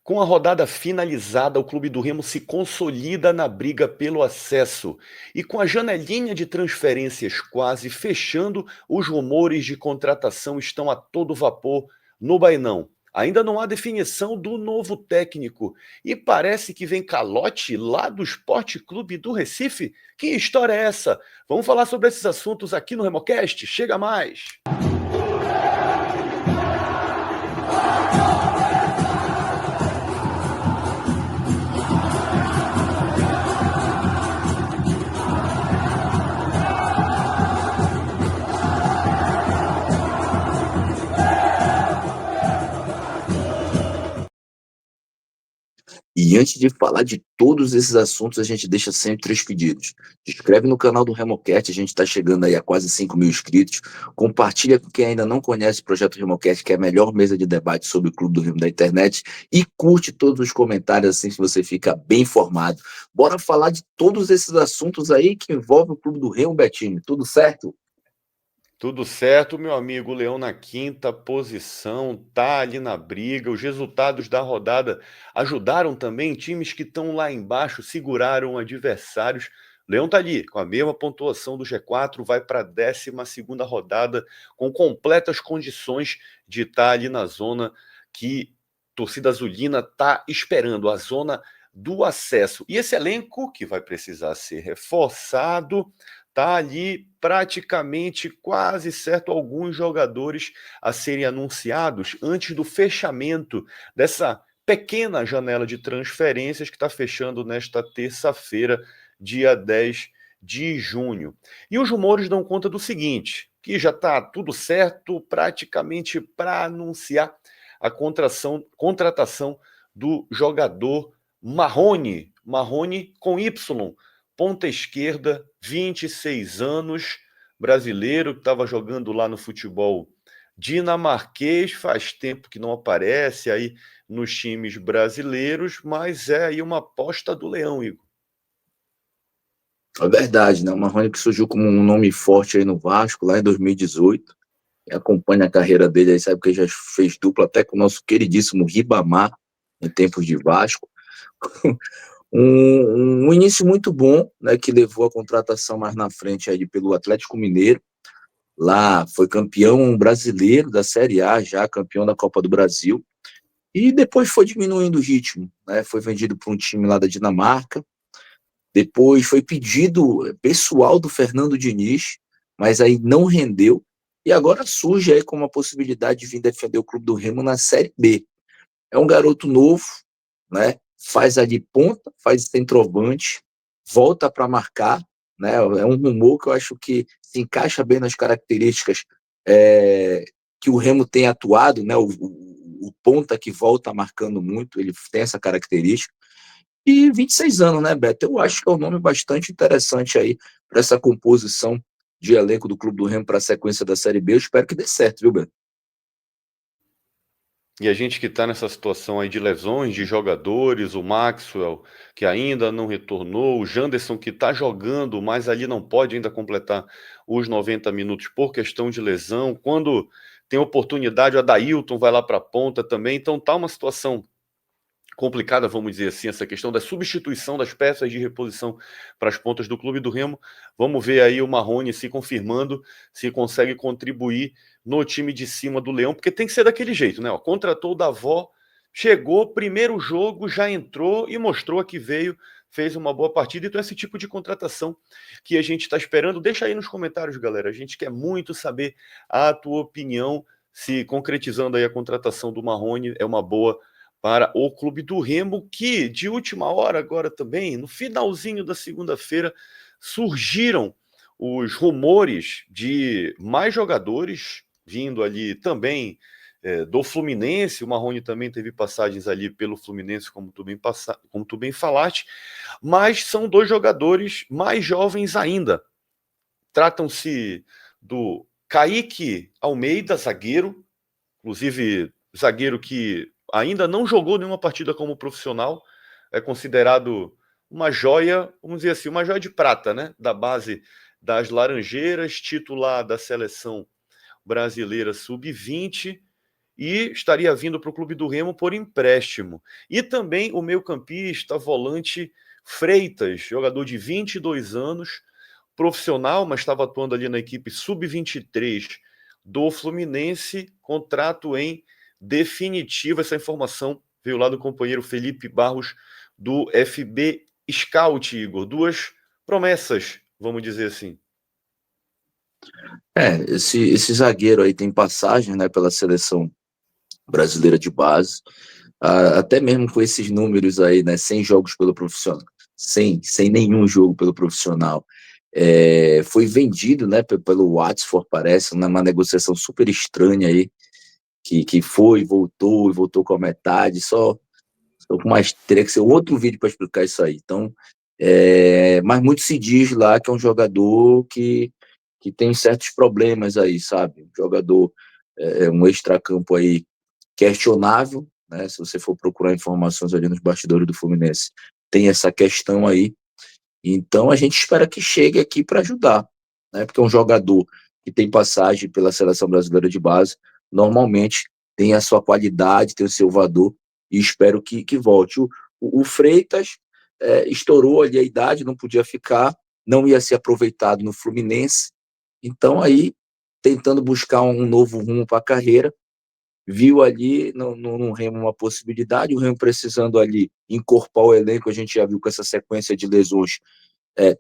Com a rodada finalizada, o Clube do Remo se consolida na briga pelo acesso. E com a janelinha de transferências quase fechando, os rumores de contratação estão a todo vapor no Bainão. Ainda não há definição do novo técnico. E parece que vem calote lá do Esporte Clube do Recife. Que história é essa? Vamos falar sobre esses assuntos aqui no Remocast. Chega mais! E antes de falar de todos esses assuntos, a gente deixa sempre 3 pedidos. Se inscreve no canal do Remocast, a gente está chegando aí a quase 5.000 inscritos. Compartilha com quem ainda não conhece o Projeto Remocast, que é a melhor mesa de debate sobre o Clube do Remo da internet. E curte todos os comentários, assim que você fica bem informado. Bora falar de todos esses assuntos aí que envolvem o Clube do Remo, Betinho. Tudo certo? Tudo certo, meu amigo. O Leão na quinta posição, tá ali na briga. Os resultados da rodada ajudaram também. Times que estão lá embaixo seguraram adversários. O Leão tá ali com a mesma pontuação do G4, vai para a 12ª rodada com completas condições de estar ali na zona que a torcida azulina tá esperando, a zona do acesso. E esse elenco que vai precisar ser reforçado tá ali praticamente quase certo alguns jogadores a serem anunciados antes do fechamento dessa pequena janela de transferências que está fechando nesta terça-feira, dia 10 de junho. E os rumores dão conta do seguinte, que já está tudo certo praticamente para anunciar a contratação do jogador Marrone com Y, ponta esquerda, 26 anos, brasileiro, que estava jogando lá no futebol dinamarquês, faz tempo que não aparece aí nos times brasileiros, mas é aí uma aposta do Leão, Igor. É verdade, né? O Marrone que surgiu como um nome forte aí no Vasco, lá em 2018. Quem acompanha a carreira dele aí sabe que ele já fez dupla até com o nosso queridíssimo Ribamar, em tempos de Vasco. Um início muito bom, né, que levou a contratação mais na frente aí pelo Atlético Mineiro. Lá foi campeão brasileiro da Série A, já campeão da Copa do Brasil. E depois foi diminuindo o ritmo, né? Foi vendido para um time lá da Dinamarca. Depois foi pedido pessoal do Fernando Diniz, mas aí não rendeu. E agora surge aí como a possibilidade de vir defender o Clube do Remo na Série B. É um garoto novo, né? Faz ali ponta, faz centroavante, volta para marcar, né? É um rumor que eu acho que se encaixa bem nas características que o Remo tem atuado, né? O ponta que volta marcando muito, ele tem essa característica. E 26 anos, né, Beto? Eu acho que é um nome bastante interessante aí para essa composição de elenco do Clube do Remo para a sequência da Série B. Eu espero que dê certo, viu, Beto? E a gente que está nessa situação aí de lesões de jogadores, o Maxwell, que ainda não retornou, o Janderson, que está jogando, mas ali não pode ainda completar os 90 minutos por questão de lesão. Quando tem oportunidade, o Adailton vai lá para a ponta também. Então tá uma situação complicada, vamos dizer assim, essa questão da substituição das peças de reposição para as pontas do Clube do Remo. Vamos ver aí o Marrone se confirmando, se consegue contribuir no time de cima do Leão, porque tem que ser daquele jeito, né? Ó, contratou o Davó, chegou, primeiro jogo, já entrou e mostrou que veio, fez uma boa partida. Então esse tipo de contratação que a gente está esperando, deixa aí nos comentários, galera. A gente quer muito saber a tua opinião, se concretizando aí a contratação do Marrone é uma boa para o Clube do Remo, que de última hora agora também, no finalzinho da segunda-feira, surgiram os rumores de mais jogadores vindo ali também do Fluminense. O Marrone também teve passagens ali pelo Fluminense, como tu bem falaste, mas são dois jogadores mais jovens ainda. Tratam-se do Kaique Almeida, zagueiro, inclusive zagueiro que ainda não jogou nenhuma partida como profissional, é considerado uma joia, vamos dizer assim, uma joia de prata, né? Da base das Laranjeiras, titular da seleção brasileira sub-20 e estaria vindo para o Clube do Remo por empréstimo. E também o meio-campista, volante Freitas, jogador de 22 anos, profissional, mas estava atuando ali na equipe sub-23 do Fluminense, contrato em definitivo. Essa informação veio lá do companheiro Felipe Barros, do FB Scout, Igor. Duas promessas, vamos dizer assim. Esse zagueiro aí tem passagem, né, pela seleção brasileira de base, até mesmo com esses números aí, né, 100 jogos pelo profissional, sem nenhum jogo pelo profissional, foi vendido, né, pelo Watford, parece, numa negociação super estranha aí, que foi, voltou, e voltou com a metade, só com mais, teria que ser outro vídeo para explicar isso aí. Então, mas muito se diz lá que é um jogador que tem certos problemas aí, sabe? Um jogador, um extracampo aí questionável, né? Se você for procurar informações ali nos bastidores do Fluminense, tem essa questão aí. Então a gente espera que chegue aqui para ajudar, né? Porque é um jogador que tem passagem pela seleção brasileira de base, normalmente tem a sua qualidade, tem o seu valor, e espero que volte. O Freitas estourou ali a idade, não podia ficar, não ia ser aproveitado no Fluminense, então aí tentando buscar um novo rumo para a carreira, viu ali no Remo uma possibilidade, o Remo precisando ali encorpar o elenco, a gente já viu com essa sequência de lesões,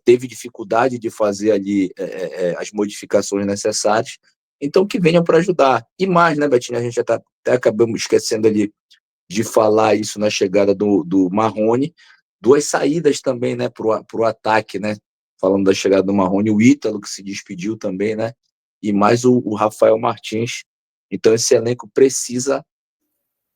teve dificuldade de fazer ali as modificações necessárias, então que venham para ajudar. E mais, né, Betinho, a gente já até acabamos esquecendo ali de falar isso na chegada do Marrone, duas saídas também, né, para o ataque, né, falando da chegada do Marrone, o Ítalo que se despediu também, né, e mais o Rafael Martins. Então esse elenco precisa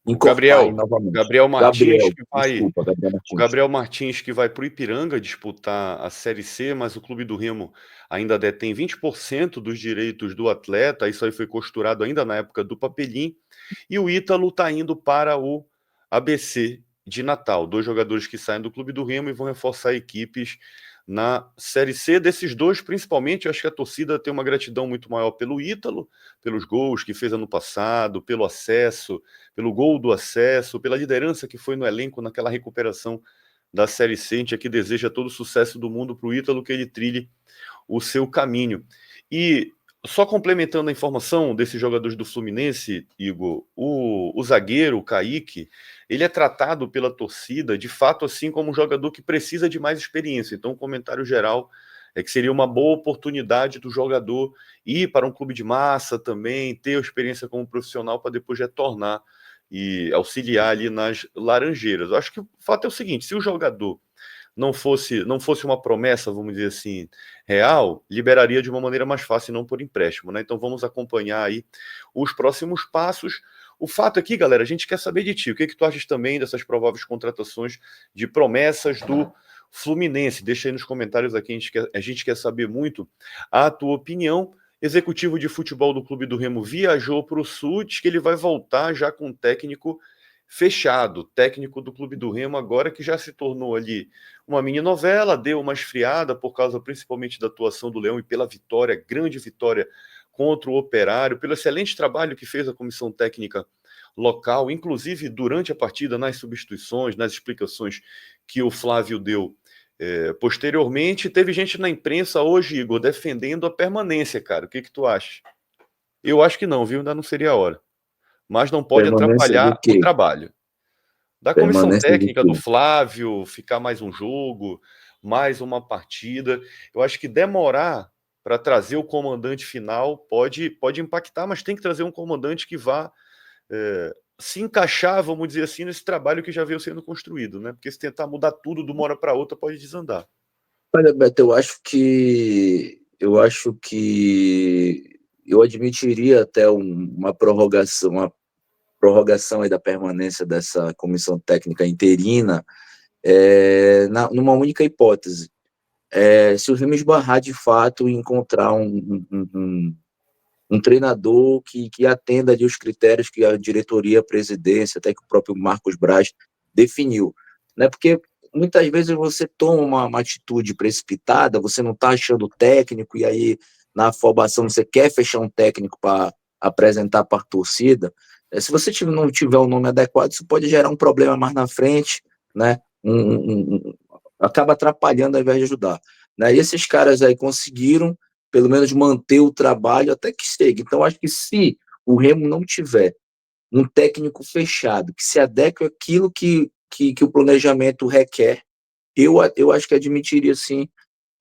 O encorpar aí Gabriel, novamente. Gabriel Martins Gabriel, que vai, desculpa, Gabriel o Martins. Gabriel Martins que vai para o Ipiranga disputar a Série C, mas o Clube do Remo ainda detém 20% dos direitos do atleta. Isso aí foi costurado ainda na época do Papelim. E o Ítalo está indo para o ABC de Natal. Dois jogadores que saem do Clube do Remo e vão reforçar equipes na Série C. Desses dois, principalmente, eu acho que a torcida tem uma gratidão muito maior pelo Ítalo, pelos gols que fez ano passado, pelo acesso, pelo gol do acesso, pela liderança que foi no elenco naquela recuperação da Série C. A gente aqui deseja todo o sucesso do mundo para o Ítalo, que ele trilhe o seu caminho. E só complementando a informação desses jogadores do Fluminense, Igor, o zagueiro, o Kaique, ele é tratado pela torcida, de fato, assim como um jogador que precisa de mais experiência. Então, o comentário geral é que seria uma boa oportunidade do jogador ir para um clube de massa também, ter a experiência como profissional para depois retornar e auxiliar ali nas Laranjeiras. Eu acho que o fato é o seguinte, se o jogador não fosse uma promessa, vamos dizer assim, real, liberaria de uma maneira mais fácil e não por empréstimo, né? Então vamos acompanhar aí os próximos passos. O fato aqui, galera, a gente quer saber de ti. O que tu achas também dessas prováveis contratações de promessas do Fluminense? Deixa aí nos comentários aqui, a gente quer saber muito a tua opinião. Executivo de futebol do Clube do Remo viajou para o Sul, diz que ele vai voltar já com o técnico fechado, técnico do Clube do Remo agora que já se tornou ali uma mini novela, deu uma esfriada por causa principalmente da atuação do Leão e pela vitória, grande vitória contra o Operário, pelo excelente trabalho que fez a comissão técnica local, inclusive durante a partida, nas substituições, nas explicações que o Flávio deu. Posteriormente, teve gente na imprensa hoje, Igor, defendendo a permanência, cara. O que tu acha? Eu acho que não, viu? Ainda não seria a hora. Mas não pode Permanência do atrapalhar o quê? trabalho da comissão Permanência do técnica, do quê? Flávio, ficar mais um jogo, mais uma partida. Eu acho que demorar para trazer o comandante final pode impactar, mas tem que trazer um comandante que vá se encaixar, vamos dizer assim, nesse trabalho que já veio sendo construído, né? Porque se tentar mudar tudo de uma hora para outra, pode desandar. Olha, Beto, eu admitiria até uma prorrogação aí da permanência dessa comissão técnica interina, numa única hipótese. Se o Remo esbarrar de fato em encontrar um treinador que atenda ali os critérios que a diretoria, a presidência, até que o próprio Marcos Braz definiu. Né? Porque muitas vezes você toma uma atitude precipitada, você não está achando o técnico, e aí na afobação você quer fechar um técnico para apresentar para a torcida, Se você não tiver o nome adequado, isso pode gerar um problema mais na frente, né? Acaba atrapalhando ao invés de ajudar. Né? E esses caras aí conseguiram, pelo menos, manter o trabalho até que chegue. Então, acho que se o Remo não tiver um técnico fechado, que se adeque àquilo que o planejamento requer, eu acho que admitiria, sim,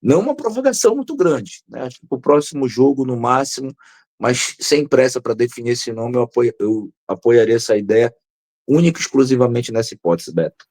não uma provocação muito grande. Né? Acho que para o próximo jogo, no máximo, mas sem pressa para definir esse nome, eu apoiaria essa ideia única e exclusivamente nessa hipótese, Beto.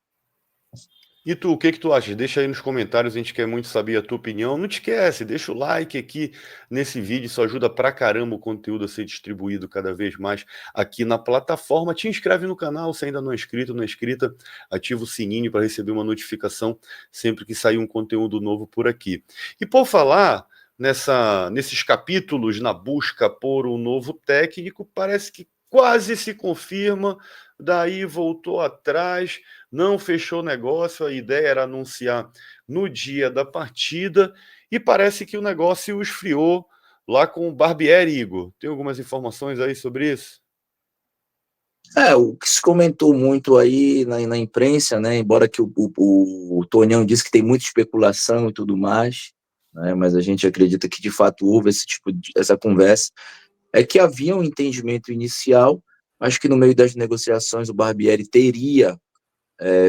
E tu, o que que tu acha? Deixa aí nos comentários, a gente quer muito saber a tua opinião. Não te esquece, deixa o like aqui nesse vídeo, isso ajuda pra caramba o conteúdo a ser distribuído cada vez mais aqui na plataforma. Te inscreve no canal se ainda não é inscrito, não é inscrita, ativa o sininho para receber uma notificação sempre que sair um conteúdo novo por aqui. E por falar nesses capítulos na busca por um novo técnico, parece que quase se confirma, daí voltou atrás, não fechou negócio, a ideia era anunciar no dia da partida, e parece que o negócio esfriou lá com o Barbieri, Igor. Tem algumas informações aí sobre isso? O que se comentou muito aí na imprensa, né, embora que o Tonhão disse que tem muita especulação e tudo mais, né, mas a gente acredita que de fato houve essa conversa, é que havia um entendimento inicial, mas que no meio das negociações o Barbieri teria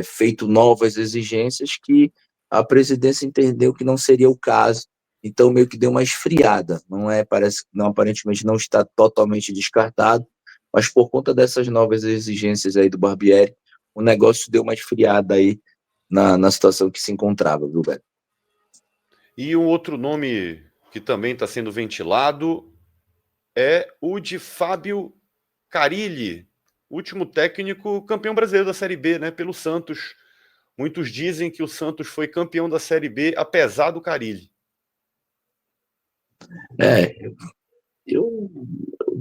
feito novas exigências que a presidência entendeu que não seria o caso, então meio que deu uma esfriada, parece, não, aparentemente não está totalmente descartado, mas por conta dessas novas exigências aí do Barbieri, o negócio deu uma esfriada aí na situação que se encontrava, viu, Beto? E um outro nome que também está sendo ventilado é o de Fábio Carille, último técnico campeão brasileiro da Série B, né, pelo Santos. Muitos dizem que o Santos foi campeão da Série B apesar do Carille. Eu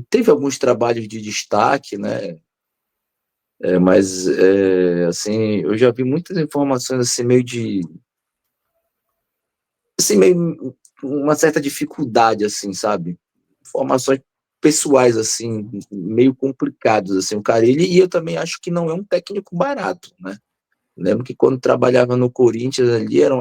teve alguns trabalhos de destaque, né? Mas assim, eu já vi muitas informações assim meio uma certa dificuldade assim, sabe? Informações pessoais assim, meio complicadas assim, o Carille, e eu também acho que não é um técnico barato, né? Lembro que quando trabalhava no Corinthians ali era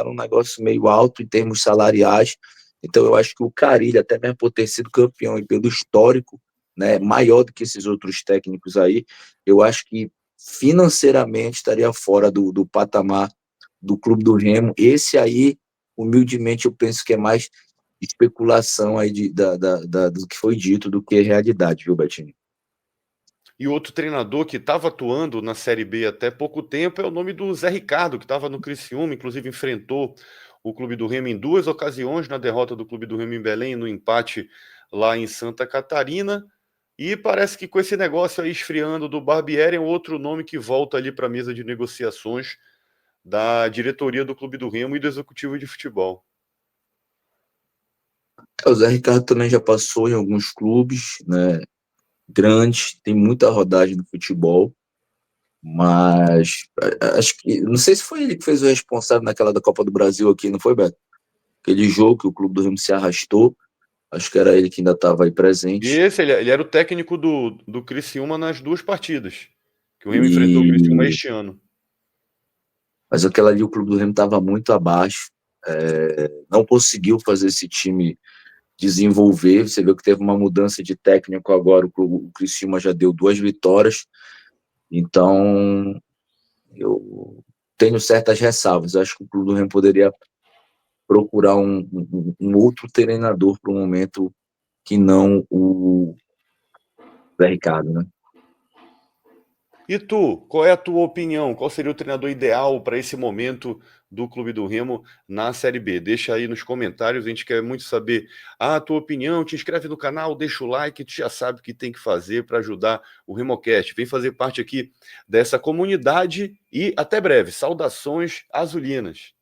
um negócio meio alto em termos salariais. Então eu acho que o Carille, até mesmo por ter sido campeão e pelo histórico, né, maior do que esses outros técnicos aí, eu acho que financeiramente estaria fora do patamar do Clube do Remo. Esse aí, humildemente, eu penso que é mais especulação aí do que foi dito do que realidade, viu, Betinho? E outro treinador que estava atuando na Série B até pouco tempo é o nome do Zé Ricardo, que estava no Criciúma, inclusive enfrentou o Clube do Remo em duas ocasiões, na derrota do Clube do Remo em Belém, no empate lá em Santa Catarina. E parece que com esse negócio aí esfriando do Barbieri é um outro nome que volta ali para a mesa de negociações da diretoria do Clube do Remo e do executivo de futebol. O Zé Ricardo também já passou em alguns clubes, né, grandes, tem muita rodagem no futebol, mas acho que, não sei se foi ele que fez o responsável naquela da Copa do Brasil aqui, não foi, Beto? Aquele jogo que o Clube do Remo se arrastou, acho que era ele que ainda estava aí E presente, ele era o técnico do Criciúma nas duas partidas, que o Remo enfrentou o Criciúma e este ano. mas aquela ali o Clube do Remo estava muito abaixo, não conseguiu fazer esse time desenvolver. Você viu que teve uma mudança de técnico agora, o Criciúma já deu 2 vitórias, então eu tenho certas ressalvas. Eu acho que o Clube do Remo poderia procurar um outro treinador para o momento que não o Zé Ricardo, né? E tu, qual é a tua opinião? Qual seria o treinador ideal para esse momento do Clube do Remo na Série B? Deixa aí nos comentários, a gente quer muito saber a tua opinião. Te inscreve no canal, deixa o like, tu já sabe o que tem que fazer para ajudar o RemoCast. Vem fazer parte aqui dessa comunidade e até breve. Saudações azulinas.